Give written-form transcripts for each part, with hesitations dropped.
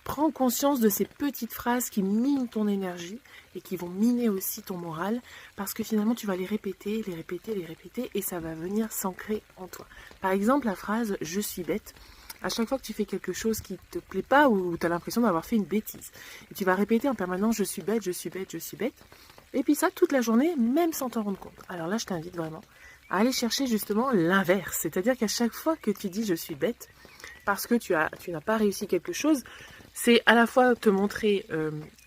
prends conscience de ces petites phrases qui minent ton énergie et qui vont miner aussi ton moral, parce que finalement tu vas les répéter, et ça va venir s'ancrer en toi. Par exemple, la phrase « je suis bête », à chaque fois que tu fais quelque chose qui ne te plaît pas ou tu as l'impression d'avoir fait une bêtise, et tu vas répéter en permanence « je suis bête, je suis bête, je suis bête », et puis ça toute la journée, même sans t'en rendre compte. Alors là, je t'invite vraiment à aller chercher justement l'inverse, c'est-à-dire qu'à chaque fois que tu dis « je suis bête », parce que tu n'as pas réussi quelque chose, c'est à la fois te montrer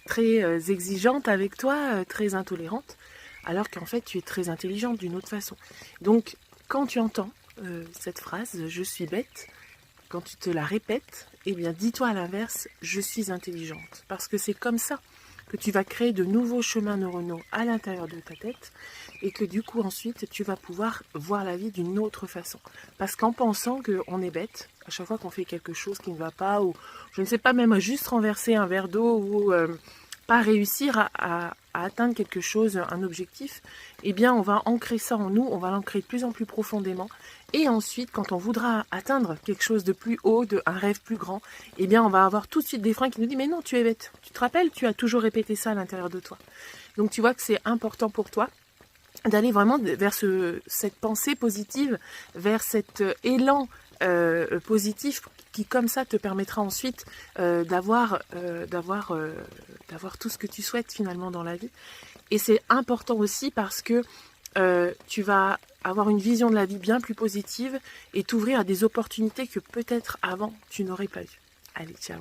très exigeante avec toi, très intolérante, alors qu'en fait tu es très intelligente d'une autre façon. Donc quand tu entends cette phrase « je suis bête », quand tu te la répètes, eh bien dis-toi à l'inverse « je suis intelligente ». Parce que c'est comme ça que tu vas créer de nouveaux chemins neuronaux à l'intérieur de ta tête et que du coup ensuite tu vas pouvoir voir la vie d'une autre façon. Parce qu'en pensant qu'on est bête, à chaque fois qu'on fait quelque chose qui ne va pas, ou je ne sais pas, même juste renverser un verre d'eau ou pas réussir à atteindre quelque chose, un objectif, eh bien on va ancrer ça en nous, on va l'ancrer de plus en plus profondément. Et ensuite, quand on voudra atteindre quelque chose de plus haut, un rêve plus grand, eh bien on va avoir tout de suite des freins qui nous disent « mais non, tu es bête, tu te rappelles, tu as toujours répété ça à l'intérieur de toi ». Donc tu vois que c'est important pour toi d'aller vraiment vers cette pensée positive, vers cet élan positif qui comme ça te permettra ensuite d'avoir tout ce que tu souhaites finalement dans la vie. Et c'est important aussi parce que tu vas avoir une vision de la vie bien plus positive et t'ouvrir à des opportunités que peut-être avant tu n'aurais pas eues. Allez, ciao!